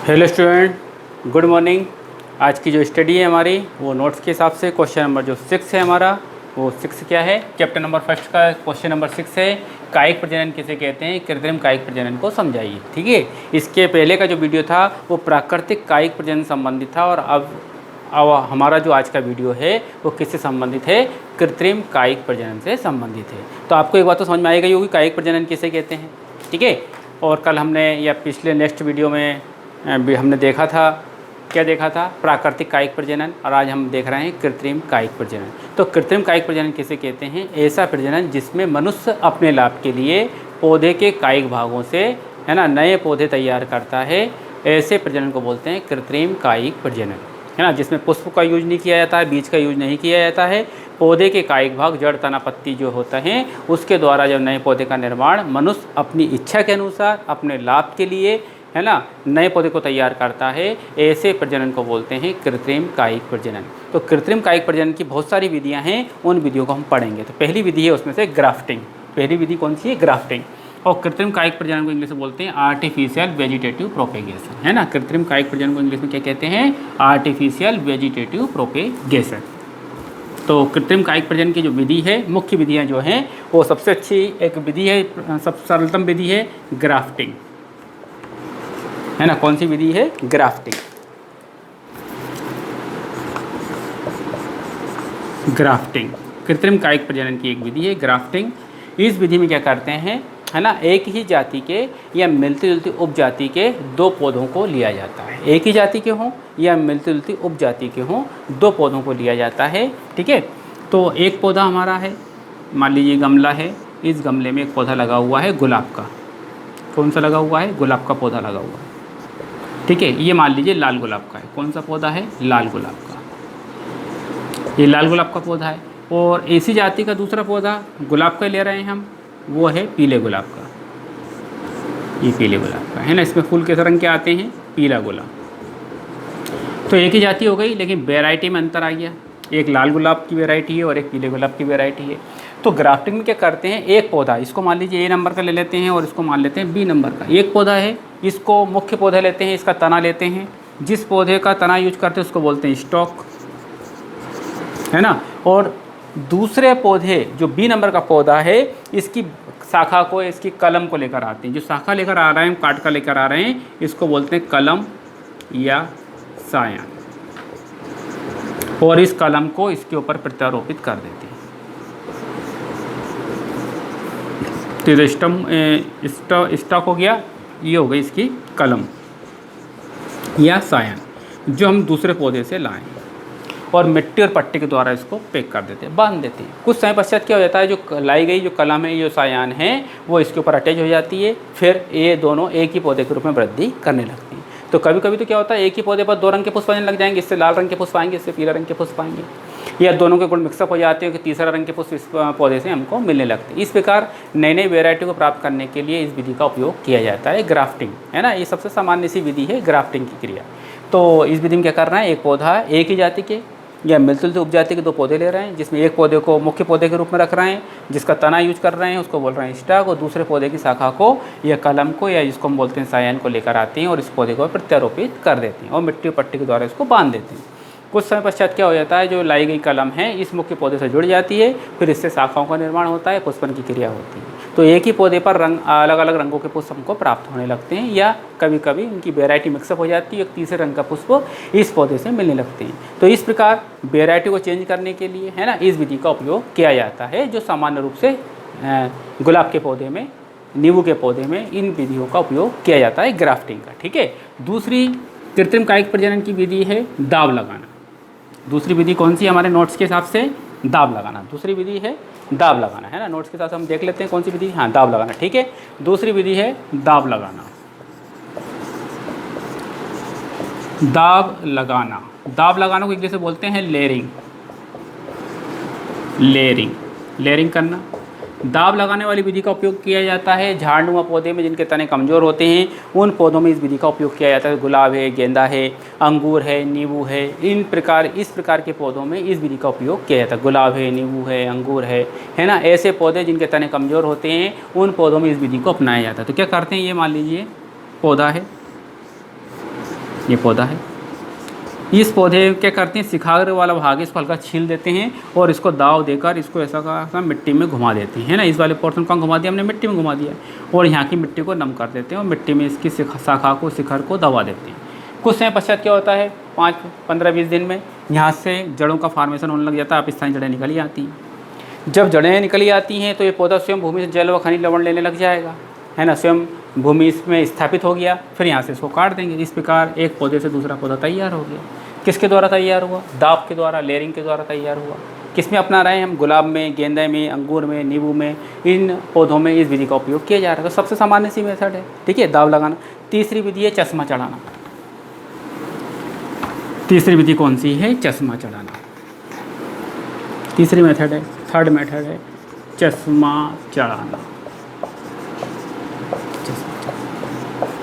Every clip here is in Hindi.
Hello student, good morning. आज की जो स्टडी है हमारी वो नोट्स के हिसाब से क्वेश्चन नंबर जो 6 है हमारा, वो 6 क्या है, चैप्टर नंबर फर्स्ट का क्वेश्चन नंबर 6 है। कायिक प्रजनन किसे कहते हैं, कृत्रिम कायिक प्रजनन को समझाइए। ठीक है, इसके पहले का जो वीडियो था वो प्राकृतिक कायिक प्रजनन संबंधित था, और अब हमारा जो आज का वीडियो है वो किससे संबंधित है, कृत्रिम कायिक प्रजनन से संबंधित है। तो आपको एक बात तो समझ में आई गई होगी कायिक प्रजनन किसे कहते हैं। ठीक है, और कल हमने या पिछले नेक्स्ट वीडियो में भी हमने देखा था, क्या देखा था, प्राकृतिक कायिक प्रजनन, और आज हम देख रहे हैं कृत्रिम कायिक प्रजनन। तो कृत्रिम कायिक प्रजनन किसे कहते हैं, ऐसा प्रजनन जिसमें मनुष्य अपने लाभ के लिए पौधे के कायिक भागों से, है ना, नए पौधे तैयार करता है। ऐसे प्रजनन को बोलते हैं कृत्रिम कायिक प्रजनन, है ना, जिसमें पुष्प का यूज नहीं किया जाता है, बीज का यूज नहीं किया जाता है। पौधे के कायिक भाग, जड़, तना, पत्ती जो होता है, उसके द्वारा जब नए पौधे का निर्माण मनुष्य अपनी इच्छा के अनुसार अपने लाभ के लिए, है ना, नए पौधे को तैयार करता है, ऐसे प्रजनन को बोलते हैं कृत्रिम कायिक प्रजनन। तो कृत्रिम कायिक प्रजनन की बहुत सारी विधियां हैं, उन विधियों को हम पढ़ेंगे। तो पहली विधि है उसमें से ग्राफ्टिंग। पहली विधि कौन सी है, ग्राफ्टिंग। और कृत्रिम कायिक प्रजनन को इंग्लिश में बोलते हैं आर्टिफिशियल वेजिटेटिव प्रोपेगेशन, है ना। कृत्रिम कायिक प्रजनन को इंग्लिश में क्या कहते हैं, आर्टिफिशियल वेजिटेटिव प्रोपेगेशन। तो कृत्रिम कायिक प्रजनन की जो विधि है, मुख्य विधियाँ जो हैं, वो सबसे अच्छी एक विधि है, सबसे सरलतम विधि है ग्राफ्टिंग, है ना। कौन सी विधि है, ग्राफ्टिंग। ग्राफ्टिंग कृत्रिम कायिक प्रजनन की एक विधि है, ग्राफ्टिंग। इस विधि में क्या करते हैं, है ना, एक ही जाति के या मिलती जुलती उपजाति के दो पौधों को लिया जाता है। एक ही जाति के हों या मिलती जुलती उपजाति के हों, दो पौधों को लिया जाता है। ठीक है, तो एक पौधा हमारा है, मान लीजिए गमला है, इस गमले में एक पौधा लगा हुआ है गुलाब का। कौन सा लगा हुआ है, गुलाब का पौधा लगा हुआ है। ठीक है, ये मान लीजिए लाल गुलाब का है। कौन सा पौधा है, लाल गुलाब का। ये लाल गुलाब का पौधा है। और इसी जाति का दूसरा पौधा गुलाब का ले रहे हैं हम, वो है पीले गुलाब का। ये पीले गुलाब का है ना, इसमें फूल किस रंग के आते हैं, पीला गुलाब। तो एक ही जाति हो गई, लेकिन वैरायटी में अंतर आ गया। एक लाल गुलाब की वैरायटी है और एक पीले गुलाब की वैरायटी है। तो ग्राफ्टिंग में क्या करते हैं, एक पौधा, इसको मान लीजिए ए नंबर का ले लेते हैं और इसको मान लेते हैं बी नंबर का। एक पौधा है, इसको मुख्य पौधा लेते हैं, इसका तना लेते हैं। जिस पौधे का तना यूज करते हैं उसको बोलते हैं स्टॉक, है ना। और दूसरे पौधे जो बी नंबर का पौधा है, इसकी शाखा को, इसकी कलम को लेकर आते हैं। जो शाखा लेकर आ रहे हैं, काट कर लेकर आ रहे हैं, इसको बोलते हैं कलम या सायान। और इस कलम को इसके ऊपर प्रत्यारोपित कर देते हैं। तो स्टॉक हो गया, ये हो गई इसकी कलम या सायान, जो हम दूसरे पौधे से लाएं, और मिट्टी और पट्टी के द्वारा इसको पैक कर देते हैं, बांध देते हैं। कुछ समय पश्चात क्या हो जाता है, जो लाई गई जो कलम है, जो सायान है, वो इसके ऊपर अटैच हो जाती है। फिर ये दोनों एक ही पौधे के रूप में वृद्धि करने लगती हैं। तो कभी कभी तो क्या होता है, एक ही पौधे पर दो रंग के पुष्प आने लग जाएंगे, इससे लाल रंग के पुष्प आएंगे, इससे पीला रंग के पुष्प आएंगे, या दोनों के गुण मिक्सअप हो जाते हैं कि तीसरा रंग के पुष्प इस पौधे से हमको मिलने लगते हैं। इस प्रकार नई नई वेराइटी को प्राप्त करने के लिए इस विधि का उपयोग किया जाता है, ग्राफ्टिंग, है ना। ये सबसे सामान्य सी विधि है ग्राफ्टिंग की क्रिया। तो इस विधि में क्या करना है, एक पौधा, एक ही जाति के या मिलते जुलते उपजाति के दो पौधे ले रहे हैं, जिसमें एक पौधे को मुख्य पौधे के रूप में रख रहे हैं, जिसका तना यूज कर रहे हैं, उसको बोल रहे हैं स्टॉक। और दूसरे पौधे की शाखा को या कलम को, या जिसको हम बोलते हैं सायान को, लेकर आते हैं और इस पौधे को प्रत्यारोपित कर देते हैं और मिट्टी पट्टी के द्वारा इसको बांध देते हैं। कुछ समय पश्चात क्या हो जाता है, जो लाई गई कलम है इस मुख्य पौधे से जुड़ जाती है, फिर इससे शाखाओं का निर्माण होता है, पुष्पन की क्रिया होती है। तो एक ही पौधे पर रंग, अलग अलग रंगों के पुष्प हमको प्राप्त होने लगते हैं, या कभी कभी उनकी वेराइटी मिक्सअप हो जाती है, एक तीसरे रंग का पुष्प इस पौधे से मिलने लगते हैं। तो इस प्रकार वेराइटी को चेंज करने के लिए, है ना, इस विधि का उपयोग किया जाता है, जो सामान्य रूप से गुलाब के पौधे में, नींबू के पौधे में इन विधियों का उपयोग किया जाता है, ग्राफ्टिंग का। ठीक है, दूसरी कृत्रिम कायिक प्रजनन की विधि है दाब लगाना। दूसरी विधि कौन सी हमारे नोट्स के हिसाब से, दाब लगाना। दूसरी विधि है दाब लगाना, है ना। नोट्स के साथ हम देख लेते हैं कौन सी विधि, हाँ, दाब लगाना। ठीक है, दूसरी विधि है दाब लगाना। दाब लगाना, दाब लगाना को इंग्लिश में बोलते हैं लेयरिंग। लेयरिंग, लेयरिंग करना। दाब लगाने वाली विधि का उपयोग किया जाता है झाड़नुमा पौधे में, जिनके तने कमज़ोर होते हैं, उन पौधों में इस विधि का उपयोग किया जाता है। गुलाब है, गेंदा है, अंगूर है, नींबू है, इस प्रकार के पौधों में इस विधि का उपयोग किया जाता है। गुलाब है, नींबू है, अंगूर है ना, ऐसे पौधे जिनके तने कमज़ोर होते हैं, उन पौधों में इस विधि को अपनाया जाता है। तो क्या करते हैं, ये मान लीजिए पौधा है, ये पौधा है। इस पौधे क्या करते हैं, शिखाग्र वाला भाग है इसको हल्का छील देते हैं और इसको दाव देकर इसको ऐसा मिट्टी में घुमा देते हैं, है ना। इस वाले पोर्शन को घुमा दिया हमने, मिट्टी में घुमा दिया और यहाँ की मिट्टी को नम कर देते हैं और मिट्टी में इसकी शाखा को, शिखर को दबा देते हैं। कुछ समय पश्चात क्या होता है, 5-15-20 दिन में यहाँ से जड़ों का फॉर्मेशन होने लग जाता है, स्थानीय जड़ें निकली आती हैं। जब जड़ें निकली आती हैं तो ये पौधा स्वयं भूमि से जल व खनिज लवण लेने लग जाएगा, है ना। स्वयं भूमि इसमें स्थापित हो गया, फिर यहाँ से इसको काट देंगे। इस प्रकार एक पौधे से दूसरा पौधा तैयार हो गया। किसके द्वारा तैयार हुआ, दाब के द्वारा, लेयरिंग के द्वारा तैयार हुआ। किस में अपना रहे हैं हम, गुलाब में, गेंदे में, अंगूर में, नींबू में, इन पौधों में इस विधि का उपयोग किया जा रहा है। तो सबसे सामान्य सी मेथड है, ठीक है, दाब लगाना। तीसरी विधि है चश्मा चढ़ाना। तीसरी विधि कौन सी है, चश्मा चढ़ाना। तीसरी मेथड है, थर्ड मेथड है चश्मा चढ़ाना,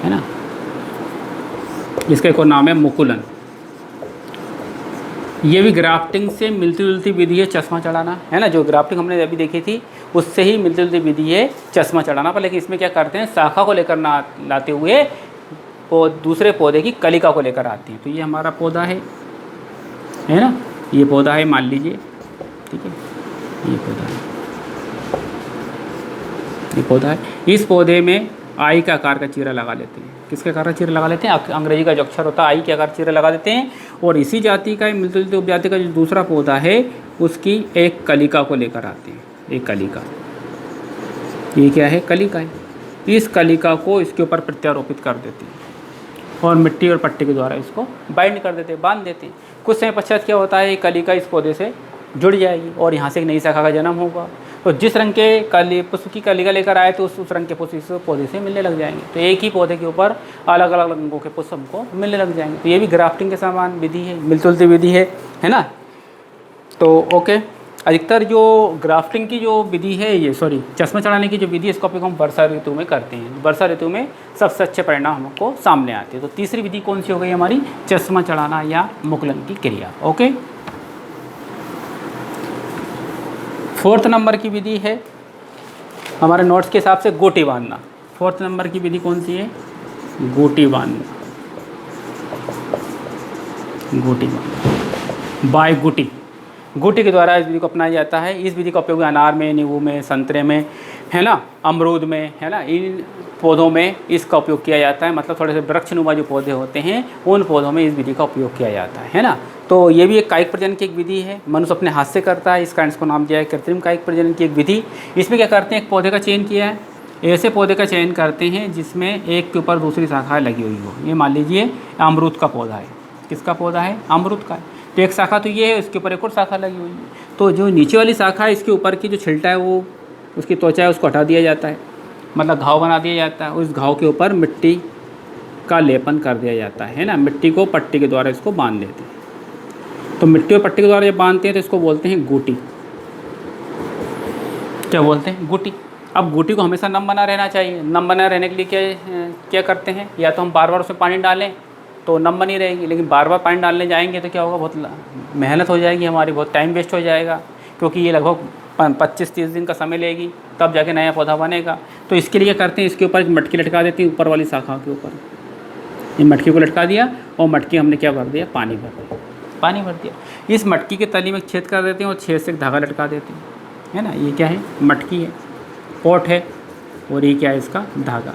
है ना। इसका एक और नाम है मुकुलन। ये भी ग्राफ्टिंग से मिलती जुलती विधि है चश्मा चढ़ाना, है ना। जो ग्राफ्टिंग हमने अभी देखी थी उससे ही मिलती जुलती विधि है चश्मा चढ़ाना पर, लेकिन इसमें क्या करते हैं, शाखा को लेकर ना लाते हुए दूसरे पौधे की कलिका को लेकर आते हैं। तो ये हमारा पौधा है ना, ये पौधा है, मान लीजिए, ठीक है, ये पौधा है, ये पौधा है। इस पौधे में आई के आकार का चीरा लगा लेते हैं। किसके आकार का चीरा लगा लेते हैं, अंग्रेजी का जो अक्षर होता है आई के आकार चीरा लगा देते हैं। और इसी जाति का, मिलती जुलती उपजाति का जो दूसरा पौधा है उसकी एक कलिका को लेकर आते हैं। एक कलिका, ये क्या है, कलिका है। इस कलिका को इसके ऊपर प्रत्यारोपित कर देते हैं और मिट्टी और पट्टी के द्वारा इसको बाइंड कर देते हैं, बांध देते हैं। कुछ समय पश्चात क्या होता है, ये कलिका इस पौधे से जुड़ जाएगी और यहाँ से एक नई शाखा का जन्म होगा। तो जिस रंग के पुष्प की कलिका लेकर आए तो उस रंग के पुष्प इस पौधे से मिलने लग जाएंगे। तो एक ही पौधे के ऊपर अलग अलग रंगों के पुष्प हमको मिलने लग जाएंगे। तो ये भी ग्राफ्टिंग के समान विधि है, मिलती जुलती विधि है ना। तो ओके, अधिकतर जो ग्राफ्टिंग की जो विधि है, ये चश्मा चढ़ाने की जो विधि है, इसका उपयोग हम वर्षा ऋतु में करते हैं। वर्षा ऋतु में सबसे अच्छे परिणाम हमको सामने आते हैं। तो तीसरी विधि कौन सी हो गई हमारी, चश्मा चढ़ाना या मुकुलन की क्रिया। ओके, फोर्थ नंबर की विधि है हमारे नोट्स के हिसाब से गोटी बांधना। फोर्थ नंबर की विधि कौन सी है, गोटी बांधना। गोटी बांधना बाय गुटी, गुटी के द्वारा इस विधि को अपनाया जाता है। इस विधि का उपयोग अनार में, नींबू में, संतरे में, है ना, अमरूद में, है ना, इन पौधों में इसका उपयोग किया जाता है। मतलब थोड़े से वृक्षनुमा जो पौधे होते हैं उन पौधों में इस विधि का उपयोग किया जाता है ना। तो ये भी एक कायिक प्रजनन की एक विधि है, मनुष्य अपने हाथ से करता है। इसका इसको नाम दिया है कृत्रिम कायिक प्रजनन की एक विधि। इसमें क्या करते हैं, एक पौधे का चयन किया है, ऐसे पौधे का चयन करते हैं जिसमें एक के ऊपर दूसरी शाखा लगी हुई हो। ये मान लीजिए अमरूद का पौधा है। किसका पौधा है, अमरूद का है। तो एक शाखा तो ये है, उसके ऊपर एक और शाखा लगी हुई है। तो जो नीचे वाली शाखा है इसके ऊपर की जो छिलटा है, वो उसकी त्वचा है, उसको हटा दिया जाता है, मतलब घाव बना दिया जाता है। उस घाव के ऊपर मिट्टी का लेपन कर दिया जाता है ना। मिट्टी को पट्टी के द्वारा इसको बांध देते हैं। तो मिट्टी और पट्टी के द्वारा जब बांधते हैं तो इसको बोलते हैं गुटी। क्या बोलते हैं, गुटी। अब गुटी को हमेशा नम बना रहना चाहिए। नम बना रहने के लिए क्या करते हैं, या तो हम बार बार उसमें पानी डालें तो नम बनी रहेगी, लेकिन बार बार पानी डालने जाएंगे तो क्या होगा, बहुत मेहनत हो जाएगी हमारी, बहुत टाइम वेस्ट हो जाएगा, क्योंकि ये लगभग 25-30 दिन का समय लेगी, तब जाके नया पौधा बनेगा। तो इसके लिए करते हैं, इसके ऊपर एक मटकी लटका देते हैं, ऊपर वाली शाखा के ऊपर ये मटकी को लटका दिया और मटकी हमने क्या भर दिया, पानी भर दिया, पानी भर दिया। इस मटकी के तली में छेद कर देते हैं और छेद से एक धागा लटका देते हैं, है ना। ये क्या है, मटकी है, पॉट है, और ये क्या है, इसका धागा।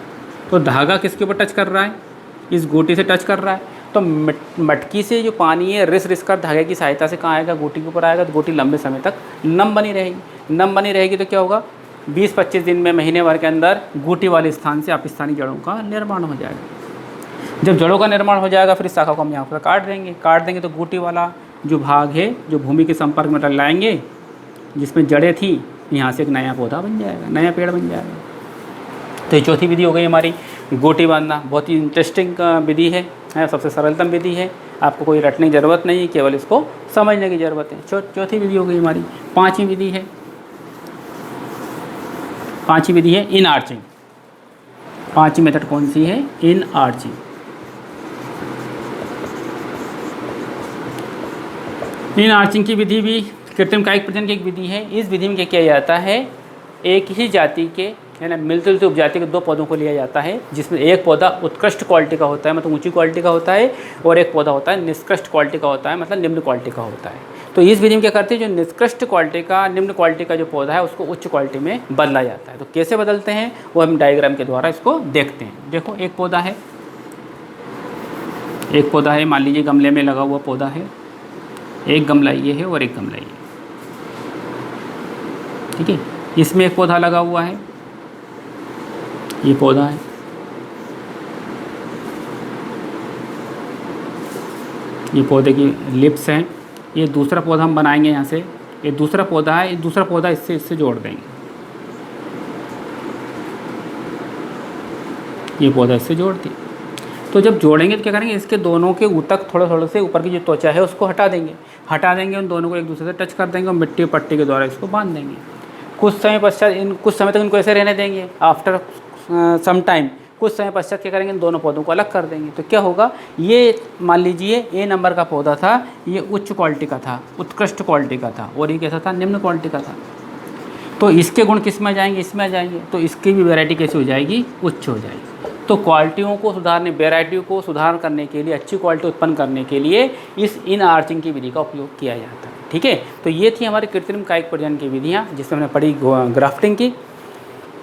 तो धागा किसके ऊपर टच कर रहा है, इस गोटी से टच कर रहा है। तो मटकी से जो पानी है रिस रिस कर धागे की सहायता से कहाँ आएगा, गोटी के ऊपर आएगा। तो गोटी लंबे समय तक नम बनी रहेगी। नम बनी रहेगी तो क्या होगा, 20-25 दिन में, महीने भर के अंदर गोटी वाले स्थान से अपस्थानी जड़ों का निर्माण हो जाएगा। जब जड़ों का निर्माण हो जाएगा फिर इस शाखा को हम यहाँ पर काट देंगे तो गोटी वाला जो भाग है, जो भूमि के संपर्क में लाएंगे, जिसमें जड़ें थी, यहाँ से एक नया पौधा बन जाएगा, नया पेड़ बन जाएगा। तो ये चौथी विधि हो गई हमारी, गोटी बांधना। बहुत ही इंटरेस्टिंग विधि है, सबसे सरलतम विधि है। आपको कोई रटने की ज़रूरत नहीं है, केवल इसको समझने की ज़रूरत है। चौथी विधि हो गई हमारी। पांचवी विधि है इन आर्चिंग। पांचवी मेथड कौन सी है, इन आर्चिंग। इन आर्चिंग की विधि भी कृत्रिम कायिक प्रजनन की एक विधि है। इस विधि में क्या किया जाता है, एक ही जाति के है ना, मिलती जुलती उपजाति के 2 पौधों को लिया जाता है, जिसमें एक पौधा उत्कृष्ट क्वालिटी का होता है, मतलब ऊंची क्वालिटी का होता है, और एक पौधा होता है निष्कृष्ट क्वालिटी का होता है, मतलब निम्न क्वालिटी का होता है। तो इस विधि में क्या करते हैं, जो निष्कृष्ट क्वालिटी का, निम्न क्वालिटी का जो पौधा है उसको उच्च क्वालिटी में बदला जाता है। तो कैसे बदलते हैं वो हम डायग्राम के द्वारा इसको देखते हैं। देखो एक पौधा है, मान लीजिए गमले में लगा हुआ पौधा है, एक गमला ये है और एक गमला ये, ठीक है। इसमें एक पौधा लगा हुआ है, ये पौधा है, ये पौधे की लिप्स हैं। ये दूसरा पौधा हम बनाएंगे यहाँ से, ये दूसरा पौधा है, ये दूसरा पौधा इससे जोड़ देंगे, ये पौधा इससे जोड़ दिया। तो जब जोड़ेंगे तो क्या करेंगे, इसके दोनों के ऊतक थोड़े से ऊपर की जो त्वचा है उसको हटा देंगे, उन दोनों को एक दूसरे से टच कर देंगे और मिट्टी पट्टी के द्वारा इसको बांध देंगे। कुछ समय तक इनको ऐसे रहने देंगे। आफ्टर सम टाइम, कुछ समय पश्चात क्या करेंगे, इन दोनों पौधों को अलग कर देंगे। तो क्या होगा, ये मान लीजिए ए नंबर का पौधा था, ये उच्च क्वालिटी का था, उत्कृष्ट क्वालिटी का था, और ये कैसा था, निम्न क्वालिटी का था। तो इसके गुण किस में आ जाएंगे, इसमें आ जाएंगे। तो इसकी भी वैरायटी कैसी हो जाएगी, उच्च हो जाएगी। तो क्वालिटियों को सुधारने, वैरायटी को सुधार करने के लिए, अच्छी क्वालिटी उत्पन्न करने के लिए इस इन आर्चिंग की विधि का उपयोग किया जाता है, ठीक है। तो ये थी हमारी कृत्रिम कायिक प्रजनन की विधियाँ, जिसमें हमने पढ़ी ग्राफ्टिंग की,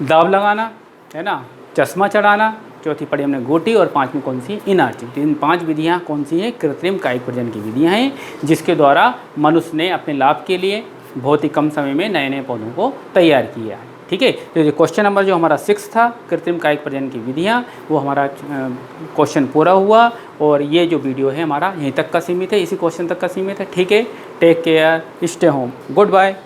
दाव लगाना, है ना, चश्मा चढ़ाना, चौथी पढ़ी हमने गोटी, और 5वीं कौन सी, इन आर्चिंग। तो इन 5 विधियाँ कौन सी हैं, कृत्रिम कायिक प्रजनन की विधियाँ हैं, जिसके द्वारा मनुष्य ने अपने लाभ के लिए बहुत ही कम समय में नए पौधों को तैयार किया है, ठीक है। तो ये क्वेश्चन नंबर जो हमारा 6 था, कृत्रिम कायिक प्रजनन की विधियाँ, वो हमारा क्वेश्चन पूरा हुआ। और ये जो वीडियो है हमारा यहीं तक का सीमित है, इसी क्वेश्चन तक का सीमित है, ठीक है। Take care, stay home, good bye.